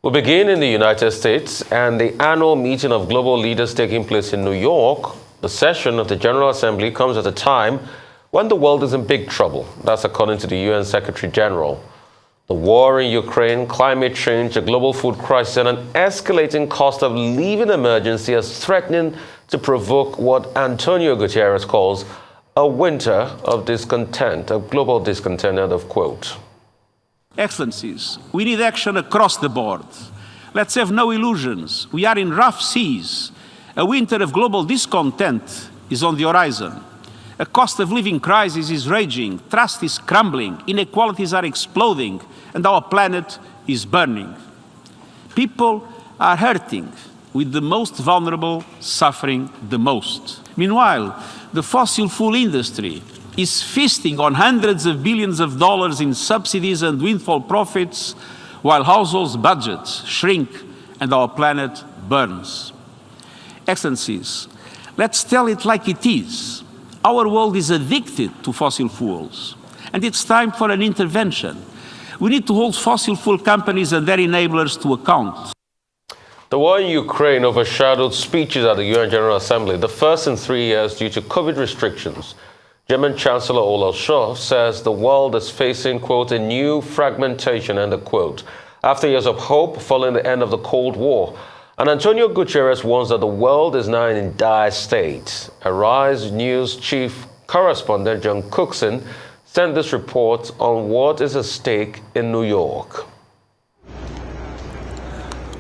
We'll begin in the United States, and the annual meeting of global leaders taking place in New York. The session of the General Assembly comes at a time when the world is in big trouble. That's according to the UN Secretary General. The war in Ukraine, climate change, a global food crisis, and an escalating cost of living emergency is threatening to provoke what Antonio Guterres calls a winter of discontent, of global discontent, end of quote. Excellencies, we need action across the board. Let's have no illusions. We are in rough seas. A winter of global discontent is on the horizon. A cost of living crisis is raging, trust is crumbling, inequalities are exploding, and our planet is burning. People are hurting, with the most vulnerable suffering the most. Meanwhile, the fossil fuel industry is feasting on hundreds of billions of dollars in subsidies and windfall profits, while households' budgets shrink and our planet burns. Excellencies, let's tell it like it is. Our world is addicted to fossil fuels, and it's time for an intervention. We need to hold fossil fuel companies and their enablers to account. The war in Ukraine overshadowed speeches at the UN General Assembly, the first in 3 years due to COVID restrictions. German Chancellor Olaf Scholz says the world is facing, quote, a new fragmentation, end of quote, after years of hope following the end of the Cold War. And Antonio Guterres warns that the world is now in a dire state. Arise News chief correspondent John Cookson sent this report on what is at stake in New York.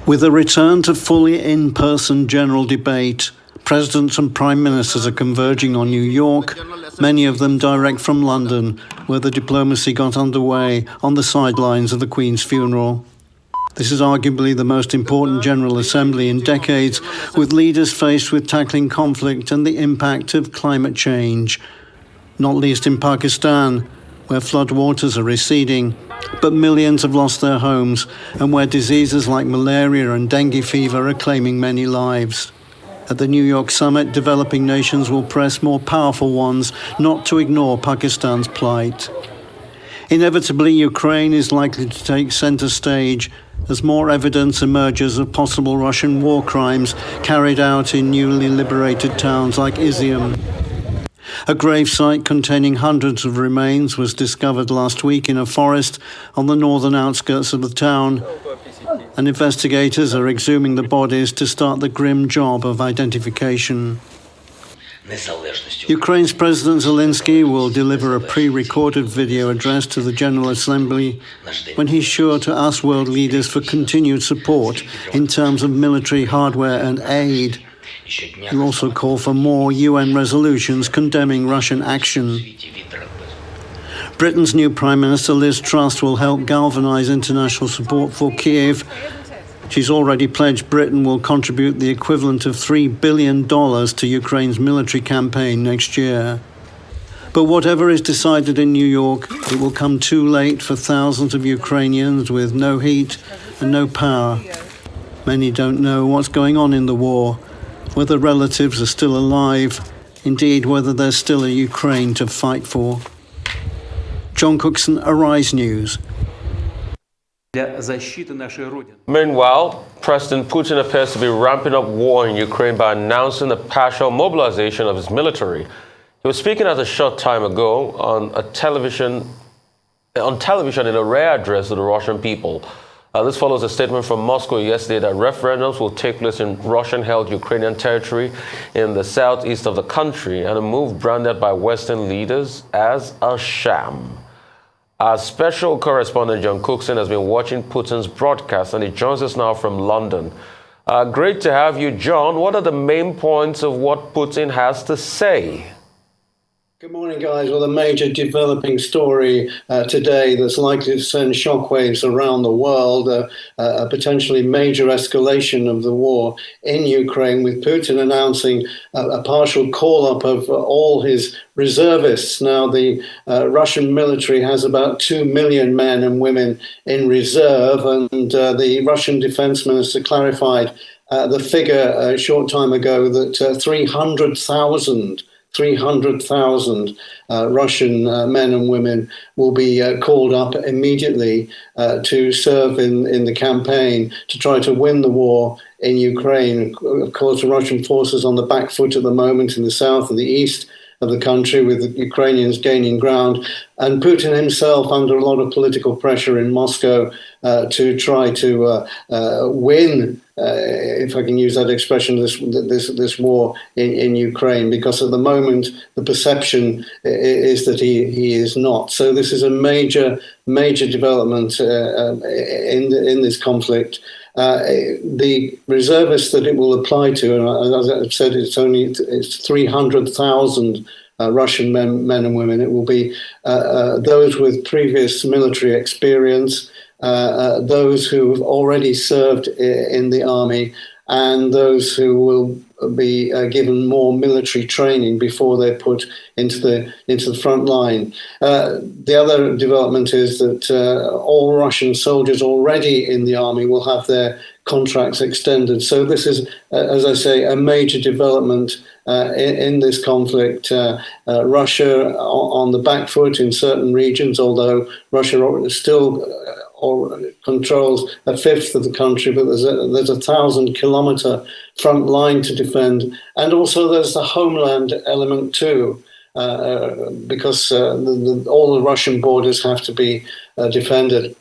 With a return to fully in-person general debate, presidents and prime ministers are converging on New York, many of them direct from London, where the diplomacy got underway on the sidelines of the Queen's funeral. This is arguably the most important General Assembly in decades, with leaders faced with tackling conflict and the impact of climate change, not least in Pakistan, where floodwaters are receding, but millions have lost their homes, and where diseases like malaria and dengue fever are claiming many lives. At the New York summit, developing nations will press more powerful ones not to ignore Pakistan's plight. Inevitably, Ukraine is likely to take center stage as more evidence emerges of possible Russian war crimes carried out in newly liberated towns like Izium. A gravesite containing hundreds of remains was discovered last week in a forest on the northern outskirts of the town, and investigators are exhuming the bodies to start the grim job of identification. Ukraine's President Zelensky will deliver a pre-recorded video address to the General Assembly when he's sure to ask world leaders for continued support in terms of military hardware and aid. He'll also call for more UN resolutions condemning Russian action. Britain's new Prime Minister Liz Truss will help galvanise international support for Kiev. She's already pledged Britain will contribute the equivalent of $3 billion to Ukraine's military campaign next year. But whatever is decided in New York, it will come too late for thousands of Ukrainians with no heat and no power. Many don't know what's going on in the war, whether relatives are still alive, indeed whether there's still a Ukraine to fight for. John Cookson, Arise News. Meanwhile, President Putin appears to be ramping up war in Ukraine by announcing the partial mobilization of his military. He was speaking at a short time ago on television in a rare address to the Russian people. This follows a statement from Moscow yesterday that referendums will take place in Russian-held Ukrainian territory in the southeast of the country, and a move branded by Western leaders as a sham. Our special correspondent John Cookson has been watching Putin's broadcast, and he joins us now from London. Great to have you, John. What are the main points of what Putin has to say? Good morning, guys. Well, a major developing story today that's likely to send shockwaves around the world, a potentially major escalation of the war in Ukraine, with Putin announcing a partial call-up of all his reservists. Now, the Russian military has about 2 million men and women in reserve, and the Russian defense minister clarified the figure a short time ago that 300,000 300,000 Russian men and women will be called up immediately to serve in the campaign to try to win the war in Ukraine. Of course, the Russian forces on the back foot at the moment in the south and the east of the country, with the Ukrainians gaining ground, and Putin himself under a lot of political pressure in Moscow to try to win, if I can use that expression, this war in Ukraine, because at the moment the perception is that he is not. So this is a major development in this conflict. The reservists that it will apply to, and as I've said, it's 300,000 Russian men and women. It will be those with previous military experience, those who have already served in the army, and those who will be given more military training before they're put into the front line. The other development is that all Russian soldiers already in the army will have their contracts extended. So this is, as I say, a major development in this conflict. Russia on the back foot in certain regions, although Russia still controls a fifth of the country, but there's a 1,000-kilometer front line to defend, and also there's the homeland element too, because all the Russian borders have to be defended.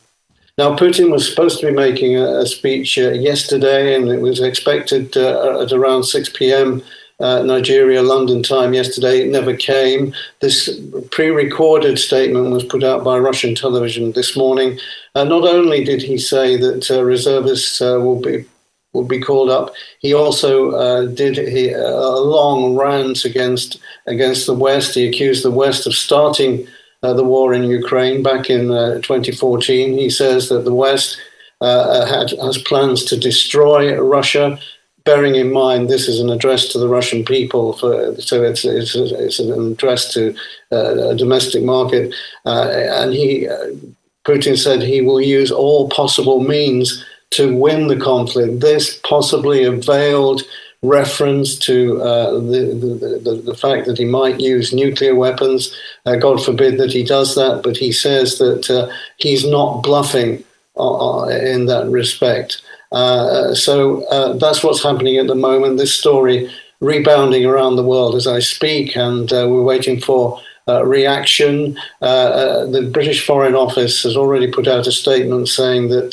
Now, Putin was supposed to be making a speech yesterday, and it was expected at around 6 p.m. Nigeria, London time yesterday. It never came. This pre-recorded statement was put out by Russian television this morning. Not only did he say that reservists will be called up, he also did a long rant against the West. He accused the West of starting the war in Ukraine back in 2014. He says that the West has plans to destroy Russia, bearing in mind this is an address to the Russian people, so it's an address to a domestic market. And Putin said he will use all possible means to win the conflict. This possibly a veiled reference to the fact that he might use nuclear weapons. God forbid that he does that, but he says that he's not bluffing in that respect. So that's what's happening at the moment. This story rebounding around the world as I speak, and we're waiting for reaction. The British Foreign Office has already put out a statement saying that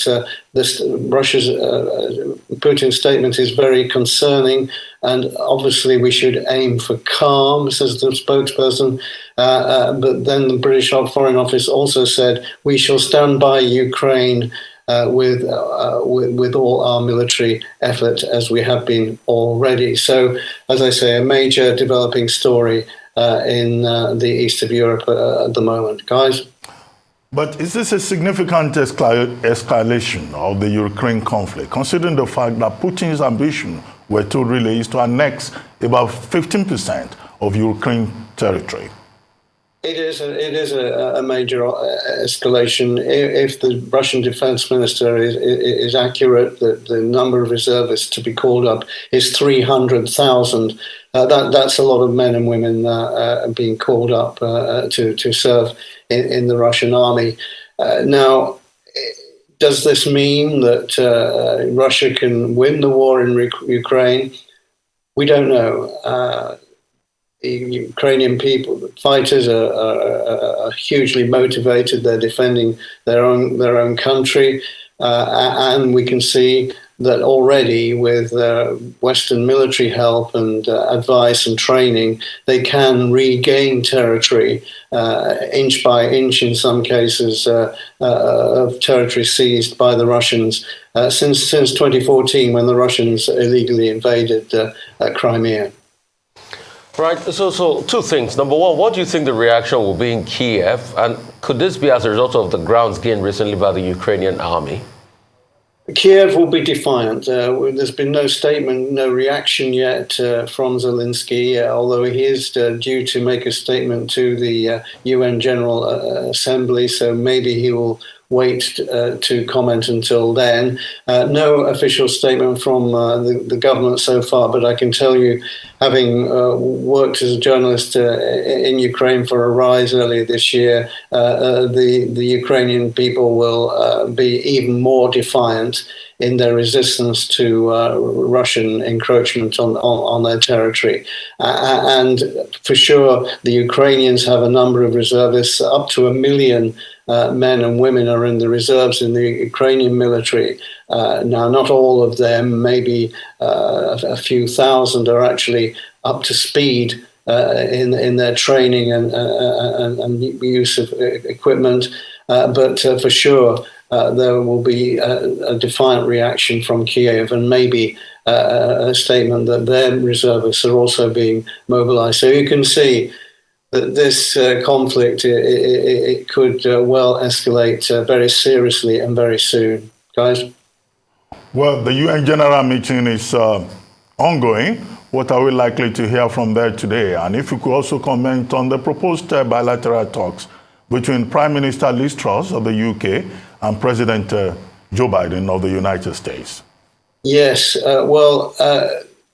Putin's statement is very concerning, and obviously we should aim for calm, says the spokesperson. But then the British Foreign Office also said we shall stand by Ukraine with all our military effort, as we have been already. So, as I say, a major developing story in the east of Europe at the moment. Guys? But is this a significant escalation of the Ukraine conflict, considering the fact that Putin's ambition, we're told, really is to annex about 15% of Ukraine territory? It is a major escalation. If the Russian defense minister is accurate, that the number of reservists to be called up is 300,000. That's a lot of men and women being called up to serve in the Russian army. Now, does this mean that Russia can win the war in Ukraine? We don't know. The Ukrainian fighters are hugely motivated. They're defending their own country, and we can see that already with Western military help and advice and training, they can regain territory inch by inch in some cases of territory seized by the Russians since 2014, when the Russians illegally invaded Crimea. Right, so two things. Number one, what do you think the reaction will be in Kiev? And could this be as a result of the grounds gained recently by the Ukrainian army? Kiev will be defiant. There's been no statement, no reaction yet from Zelensky, although he is due to make a statement to the UN General Assembly, so maybe he will wait to comment until then. No official statement from the government so far, but I can tell you, having worked as a journalist in Ukraine for Arise earlier this year, the Ukrainian people will be even more defiant in their resistance to Russian encroachment on their territory. And for sure, the Ukrainians have a number of reservists. Up to 1 million men and women are in the reserves in the Ukrainian military. Now, not all of them, maybe a few thousand, are actually up to speed in their training and use of equipment. But for sure, there will be a defiant reaction from Kiev, and maybe a statement that their reservists are also being mobilized. So you can see that this conflict, it could well escalate very seriously and very soon. Guys? Well, the UN General Meeting is ongoing. What are we likely to hear from there today? And if you could also comment on the proposed bilateral talks between Prime Minister Liz Truss of the UK and President Joe Biden of the United States. Yes, well,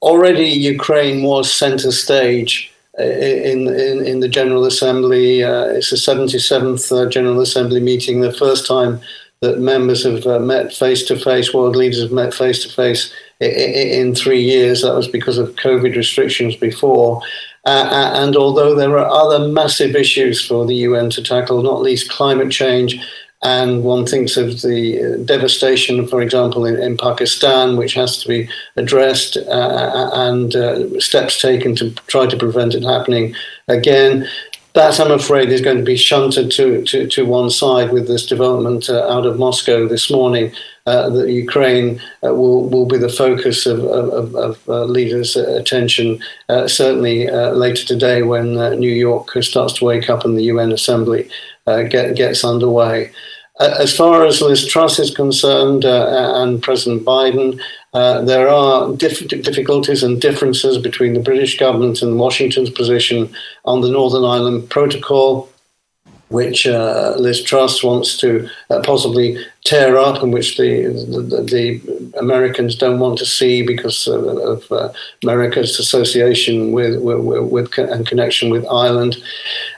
already Ukraine was center stage in the General Assembly. It's the 77th General Assembly meeting, the first time that members have met face-to-face, world leaders have met face-to-face in 3 years. That was because of COVID restrictions before. And although there are other massive issues for the UN to tackle, not least climate change, and one thinks of the devastation, for example, in Pakistan, which has to be addressed, and steps taken to try to prevent it happening again. That, I'm afraid, is going to be shunted to one side with this development out of Moscow this morning. That Ukraine will be the focus of leaders' attention, certainly later today when New York starts to wake up and the UN Assembly gets underway. As far as Liz Truss is concerned and President Biden, there are difficulties and differences between the British government and Washington's position on the Northern Ireland Protocol, which Liz Truss wants to possibly tear up, and which the Americans don't want to see because of America's association with and connection with Ireland.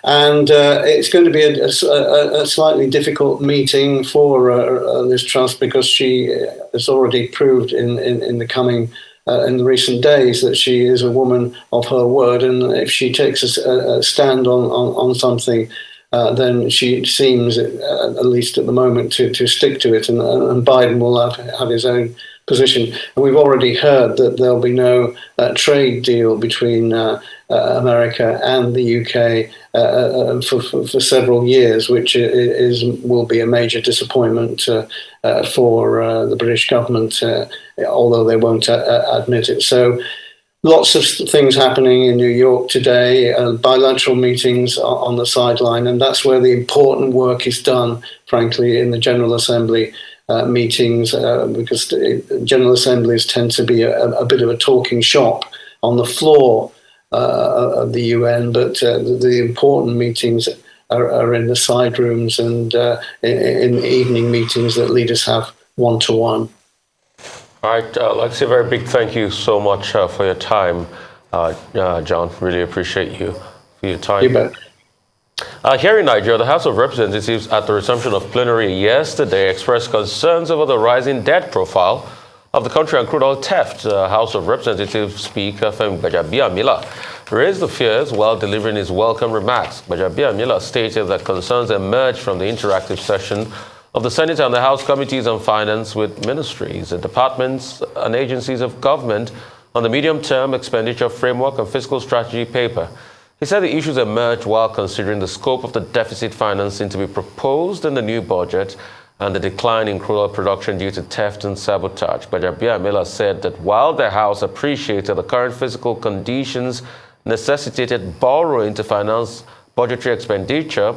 And it's going to be a slightly difficult meeting for Liz Truss, because she has already proved in the recent days that she is a woman of her word, and if she takes a stand on something, then she seems, at least at the moment, to stick to it, and Biden will have his own position. And we've already heard that there'll be no trade deal between America and the UK for several years, which will be a major disappointment for the British government, although they won't admit it. So lots of things happening in New York today, bilateral meetings on the sideline, and that's where the important work is done, frankly, in the General Assembly meetings, because General Assemblies tend to be a bit of a talking shop on the floor of the UN, but the important meetings are in the side rooms and in the evening meetings that leaders have one-to-one. All right, I'd like to say a very big thank you so much for your time, John. Really appreciate you for your time. You bet. Here in Nigeria, the House of Representatives at the resumption of plenary yesterday expressed concerns over the rising debt profile of the country and crude oil theft. House of Representatives Speaker Femi Gbajabiamila raised the fears while delivering his welcome remarks. Gbajabiamila stated that concerns emerged from the interactive session of the Senate and the House Committees on Finance with ministries, departments and agencies of government on the medium-term expenditure framework and fiscal strategy paper. He said the issues emerged while considering the scope of the deficit financing to be proposed in the new budget and the decline in crude oil production due to theft and sabotage. Gbajabiamila said that while the House appreciated the current fiscal conditions necessitated borrowing to finance budgetary expenditure,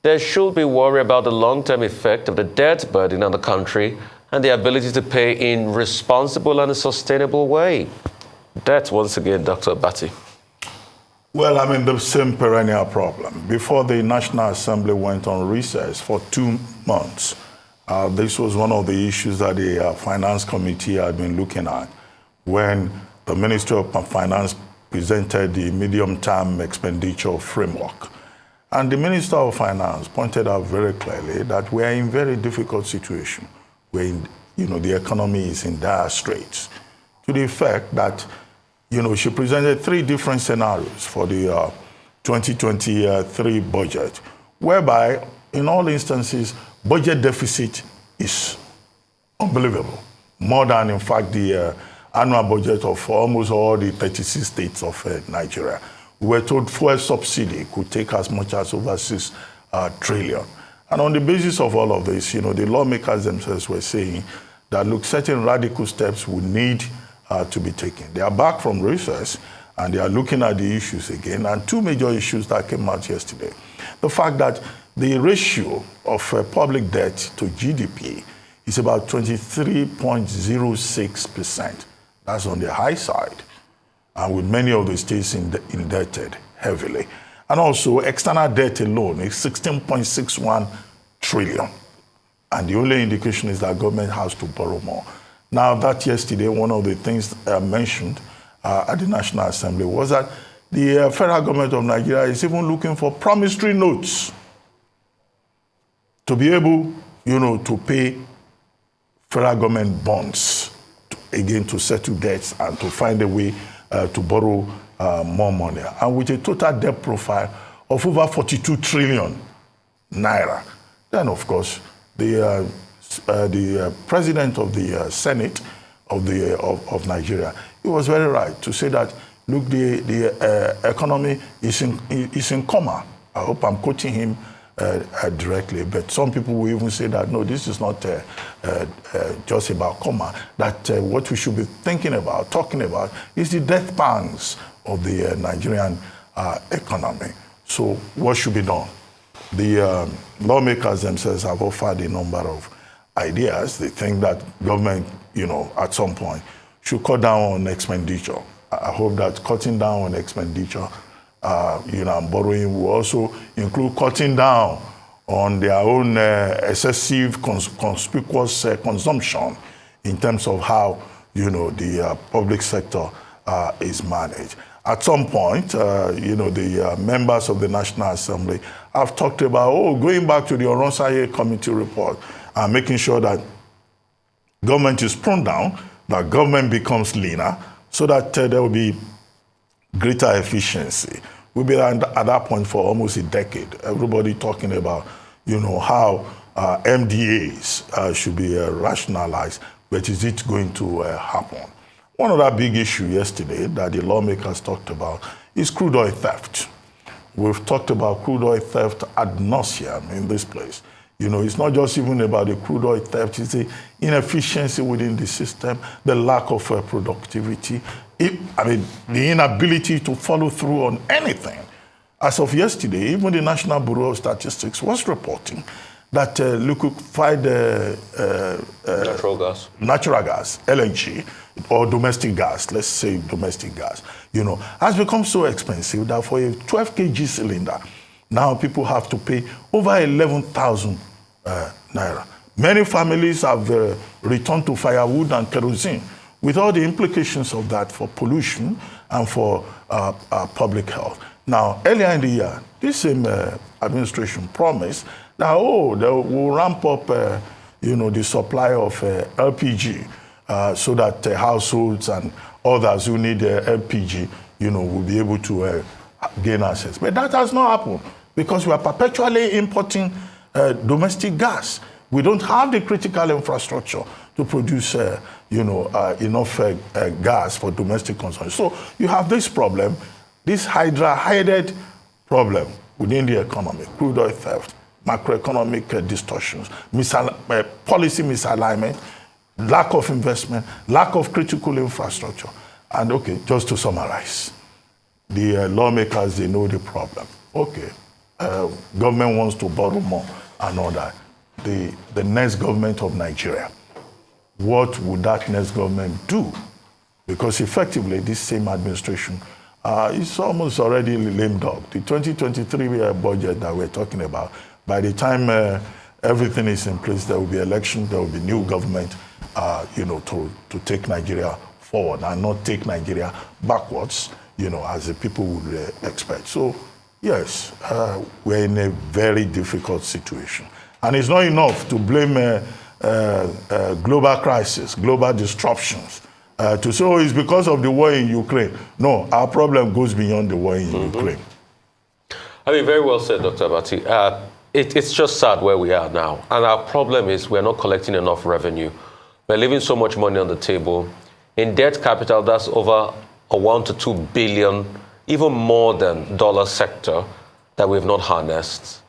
there should be worry about the long-term effect of the debt burden on the country and the ability to pay in responsible and a sustainable way. That's once again, Dr. Bati. Well, I mean, the same perennial problem. Before the National Assembly went on recess for 2 months, This was one of the issues that the Finance Committee had been looking at when the Ministry of Finance presented the medium-term expenditure framework. And the Minister of Finance pointed out very clearly that we are in a very difficult situation where, the economy is in dire straits, to the effect that, she presented 3 different scenarios for the 2023 budget, whereby, in all instances, budget deficit is unbelievable, more than, in fact, the annual budget of almost all the 36 states of Nigeria. We were told fuel subsidy could take as much as over 6 trillion. And on the basis of all of this, the lawmakers themselves were saying that, look, certain radical steps would need to be taken. They are back from recess, and they are looking at the issues again. And 2 major issues that came out yesterday. The fact that the ratio of public debt to GDP is about 23.06%. That's on the high side, and with many of the states indebted heavily. And also, external debt alone is 16.61 trillion. And the only indication is that government has to borrow more. Now, that yesterday, one of the things mentioned at the National Assembly was that the federal government of Nigeria is even looking for promissory notes to be able, to pay federal government bonds, to settle debts and to find a way to borrow more money. And with a total debt profile of over 42 trillion naira. Then, of course, the president of the Senate of Nigeria, he was very right to say that, look, the economy is in coma. I hope I'm quoting him directly, but some people will even say that, no, this is not just about coma, that what we should be thinking about, talking about, is the death pangs of the Nigerian economy. So what should be done? The lawmakers themselves have offered a number of ideas. They think that government, at some point, should cut down on expenditure. I hope that cutting down on expenditure and borrowing will also include cutting down on their own excessive, conspicuous consumption in terms of how, the public sector is managed. At some point, the members of the National Assembly have talked about, going back to the Oronsaye Committee report and making sure that government is pruned down, that government becomes leaner, so that there will be greater efficiency. We've been at that point for almost a decade. Everybody talking about, how MDAs should be rationalized, but is it going to happen? One other big issue yesterday that the lawmakers talked about is crude oil theft. We've talked about crude oil theft ad nauseum in this place. It's not just even about the crude oil theft, it's the inefficiency within the system, the lack of productivity, the inability to follow through on anything. As of yesterday, even the National Bureau of Statistics was reporting that liquefied natural gas, LNG, or domestic gas, let's say domestic gas, has become so expensive that for a 12 kg cylinder, now people have to pay over 11,000 naira. Many families have returned to firewood and kerosene, with all the implications of that for pollution and for public health. Now, earlier in the year, this same administration promised that, they will ramp up, the supply of LPG so that households and others who need LPG, will be able to gain access. But that has not happened because we are perpetually importing domestic gas. We don't have the critical infrastructure to produce, enough gas for domestic consumption. So you have this problem, this hydra-headed problem within the economy: crude oil theft, macroeconomic distortions, policy misalignment, lack of investment, lack of critical infrastructure. And just to summarize, the lawmakers, they know the problem. Government wants to borrow more and all that. The next government of Nigeria, what would that next government do? Because effectively, this same administration is almost already lame dog. The 2023 budget that we're talking about, by the time everything is in place. There will be election, there will be new government, to take Nigeria forward and not take Nigeria backwards, as the people would expect. So, yes, we're in a very difficult situation. And it's not enough to blame global crisis, global disruptions, to say, oh, it's because of the war in Ukraine. No, our problem goes beyond the war in Ukraine. I mean, very well said, Dr. Abati. It's just sad where we are now. And our problem is we're not collecting enough revenue. We're leaving so much money on the table. In debt capital, that's over a 1 to 2 billion, even more than dollar sector that we've not harnessed.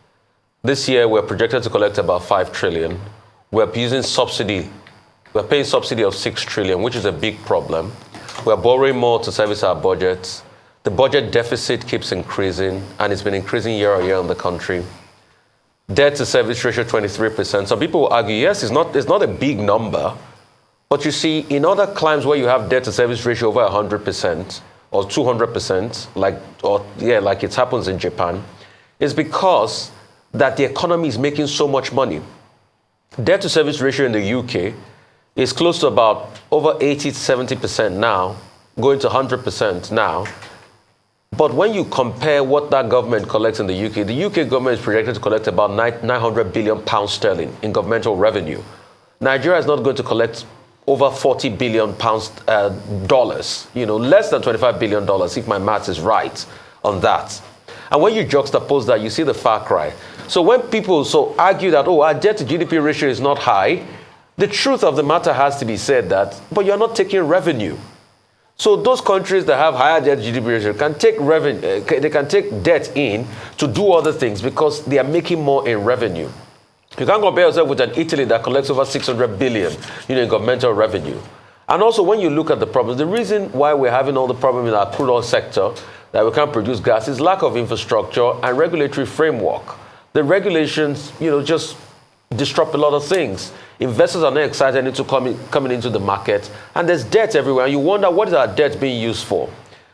This year, we're projected to collect about 5 trillion. We're using subsidy. We're paying subsidy of 6 trillion, which is a big problem. We're borrowing more to service our budgets. The budget deficit keeps increasing, and it's been increasing year on year in the country. Debt to service ratio 23%. Some people will argue, yes, it's not a big number, but you see, in other climes where you have debt to service ratio over 100% or 200%, like it happens in Japan, it's because that the economy is making so much money. Debt to service ratio in the UK is close to about over 80 to 70% now, going to 100% now. But when you compare what that government collects in the UK government is projected to collect about 900 billion pounds sterling in governmental revenue. Nigeria is not going to collect over 40 billion pounds dollars, less than $25 billion, if my maths is right on that. And when you juxtapose that, you see the far cry. So when people argue that, our debt to GDP ratio is not high, the truth of the matter has to be said that, but you're not taking revenue. So those countries that have higher debt to GDP ratio can take revenue, they can take debt in to do other things because they are making more in revenue. You can't compare yourself with an Italy that collects over 600 billion, in governmental revenue. And also when you look at the problems, the reason why we're having all the problems in our crude oil sector, that we can't produce gas, is lack of infrastructure and regulatory framework. The regulations, just disrupt a lot of things. Investors are not excited into coming into the market, and there's debt everywhere. And you wonder, what is our debt being used for?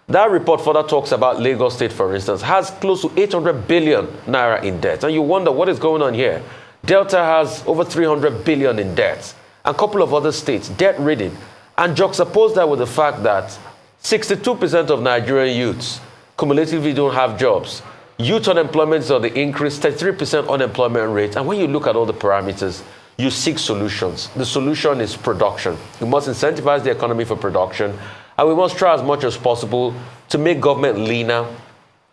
That report further talks about Lagos State, for instance, has close to 800 billion naira in debt. And you wonder, what is going on here? Delta has over 300 billion in debt. And a couple of other states, debt-ridden. And juxtapose that with the fact that 62% of Nigerian youths cumulatively don't have jobs. Youth unemployment is on the increase, 33% unemployment rate. And when you look at all the parameters, you seek solutions. The solution is production. We must incentivize the economy for production, and we must try as much as possible to make government leaner.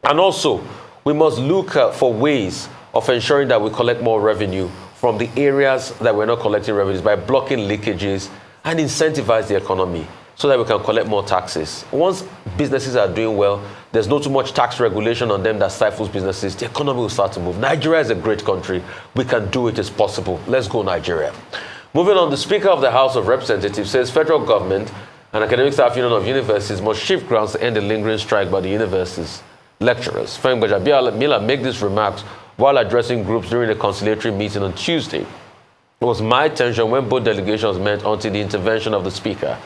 And also, we must look for ways of ensuring that we collect more revenue from the areas that we're not collecting revenues by blocking leakages and incentivize the economy so that we can collect more taxes. Once businesses are doing well, there's not too much tax regulation on them that stifles businesses, the economy will start to move. Nigeria is a great country. We can do it. It's possible. Let's go, Nigeria. Moving on, the Speaker of the House of Representatives says federal government and Academic Staff Union of Universities must shift grounds to end the lingering strike by the universities' lecturers. Femi Gbajabiamila made these remarks while addressing groups during a conciliatory meeting on Tuesday. It was my tension when both delegations met until the intervention of the Speaker.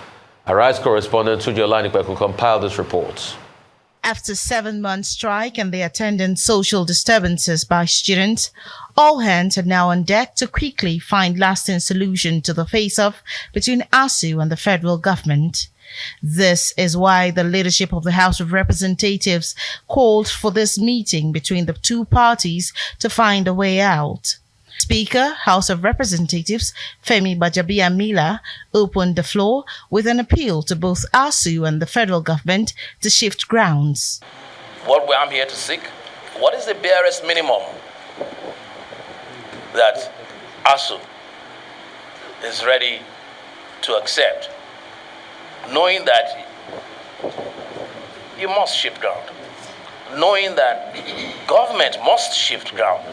Arise correspondent Tuji Olanipeku compiled this report. After 7-month strike and the attendant social disturbances by students, all hands are now on deck to quickly find lasting solution to the face-off between ASUU and the federal government. This is why the leadership of the House of Representatives called for this meeting between the two parties to find a way out. Speaker, House of Representatives Femi Gbajabiamila opened the floor with an appeal to both ASUU and the federal government to shift grounds. What I'm here to seek, what is the barest minimum that ASUU is ready to accept, knowing that you must shift ground, knowing that government must shift ground.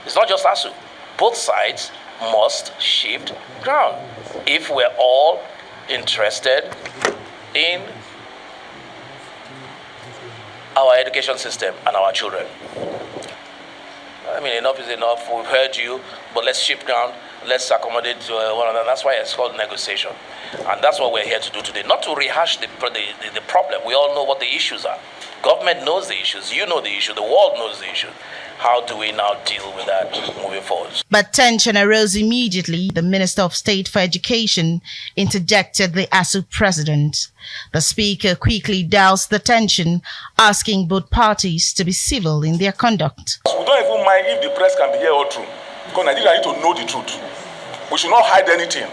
It's not just ASUU. Both sides must shift ground if we're all interested in our education system and our children. I mean, enough is enough. We've heard you, but let's shift ground. Let's accommodate one another. That's why it's called negotiation. And that's what we're here to do today. Not to rehash the problem. We all know what the issues are. Government knows the issues. You know the issue. The world knows the issue. How do we now deal with that moving forward? But tension arose immediately. The Minister of State for Education interjected the ASUU president. The speaker quickly doused the tension, asking both parties to be civil in their conduct. We don't even mind if the press can be here all through, because Nigeria need to know the truth. We should not hide anything,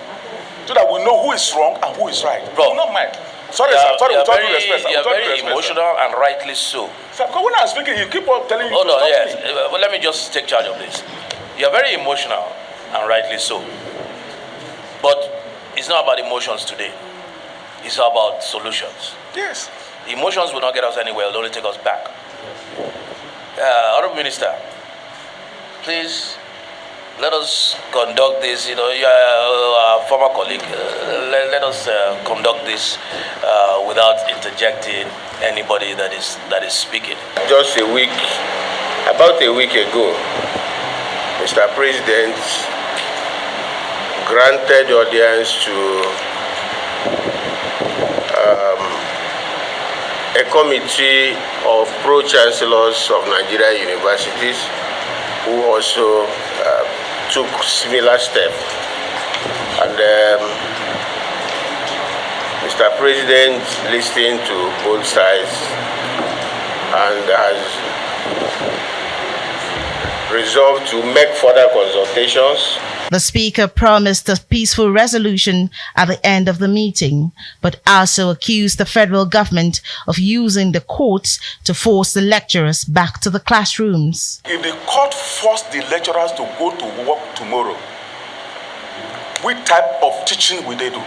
so that we know who is wrong and who is right. We do not mind. Sorry, sir. Sorry, with all due respect. You're very emotional, and rightly so. Sir, because when I'm speaking, you keep on telling me. Hold on, yes. Well, let me just take charge of this. You're very emotional, and rightly so. But it's not about emotions today. It's about solutions. Yes. Emotions will not get us anywhere. It'll only take us back. Honourable Minister, please let us conduct this. You know, you are a former colleague. Let us conduct this without interjecting anybody that is speaking. Just about a week ago, Mr. President granted audience to a committee of pro-chancellors of Nigeria universities who also took similar steps. And Mr. President listened to both sides and has resolved to make further consultations. The speaker promised a peaceful resolution at the end of the meeting, but also accused the federal government of using the courts to force the lecturers back to the classrooms. If the court forced the lecturers to go to work tomorrow, what type of teaching will they do?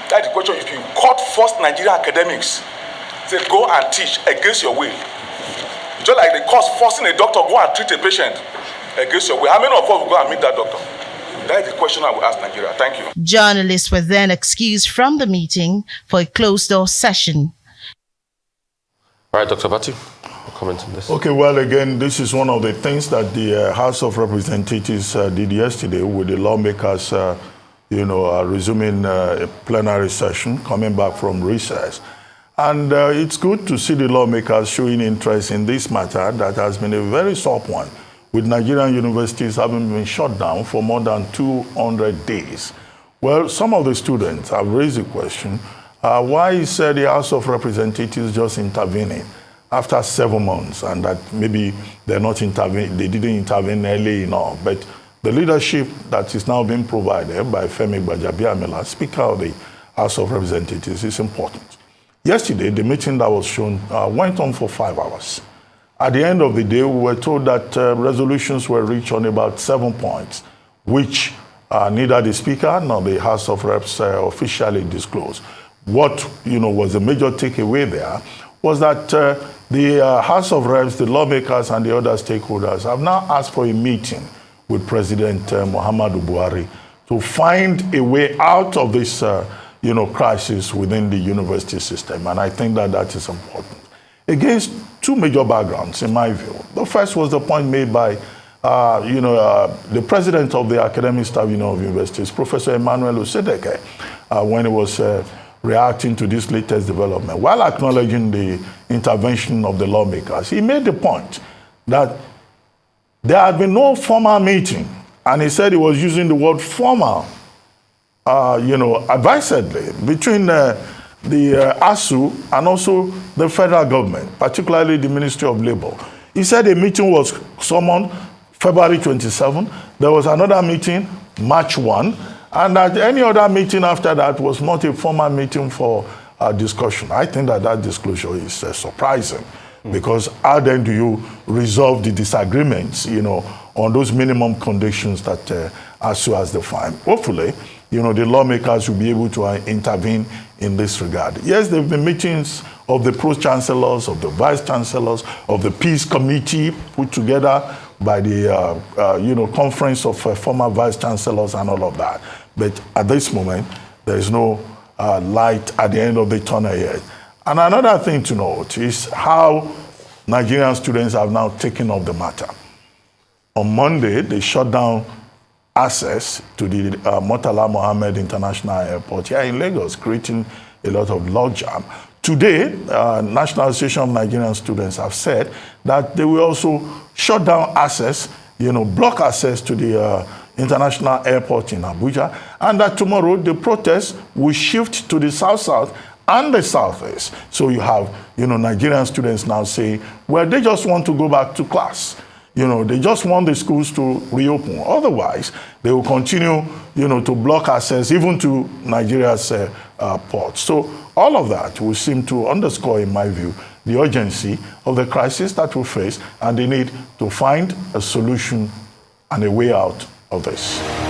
That's the question. If you court forced Nigerian academics to go and teach against your will, just like the court forcing a doctor to go and treat a patient against your will, how many of us will go and meet that doctor? That is the question I will ask Nigeria. Thank you. Journalists were then excused from the meeting for a closed-door session. All right, Dr. Bati, comment on this. Okay, well, again, this is one of the things that the House of Representatives did yesterday with the lawmakers, resuming a plenary session, coming back from recess. And it's good to see the lawmakers showing interest in this matter that has been a very soft one, with Nigerian universities having been shut down for more than 200 days. Well, some of the students have raised the question, why is the House of Representatives just intervening after 7 months, and that maybe they didn't intervene early enough. But the leadership that is now being provided by Femi Gbajabiamila, Speaker of the House of Representatives, is important. Yesterday, the meeting that was shown went on for 5 hours. At the end of the day, we were told that resolutions were reached on about 7 points, which neither the Speaker nor the House of Reps officially disclosed. What was the major takeaway there was that the House of Reps, the lawmakers, and the other stakeholders have now asked for a meeting with President Muhammadu Buhari to find a way out of this crisis within the university system. And I think that that is important. Against two major backgrounds, in my view. The first was the point made by the president of the Academic Staff Union of Universities, Professor Emmanuel Osedeke, when he was reacting to this latest development. While acknowledging the intervention of the lawmakers, he made the point that there had been no formal meeting, and he said he was using the word formal, advisedly, between the ASUU and also the federal government, particularly the Ministry of Labor. He said a meeting was summoned February 27. There was another meeting March 1, and that any other meeting after that was not a formal meeting for discussion. I think that that disclosure is surprising, because how then do you resolve the disagreements, on those minimum conditions that ASUU has defined? Hopefully, the lawmakers will be able to intervene in this regard. Yes, there have been meetings of the pro-chancellors, of the vice-chancellors, of the peace committee put together by the conference of former vice-chancellors and all of that. But at this moment, there is no light at the end of the tunnel yet. And another thing to note is how Nigerian students have now taken up the matter. On Monday, they shut down access to the Murtala Mohammed International Airport here in Lagos, creating a lot of logjam. Today, National Association of Nigerian Students have said that they will also shut down access, block access to the international airport in Abuja, and that tomorrow the protest will shift to the south-south and the southeast. So you have, Nigerian students now saying, well, they just want to go back to class. They just want the schools to reopen. Otherwise, they will continue, to block access even to Nigeria's ports. So all of that will seem to underscore, in my view, the urgency of the crisis that we face and the need to find a solution and a way out of this.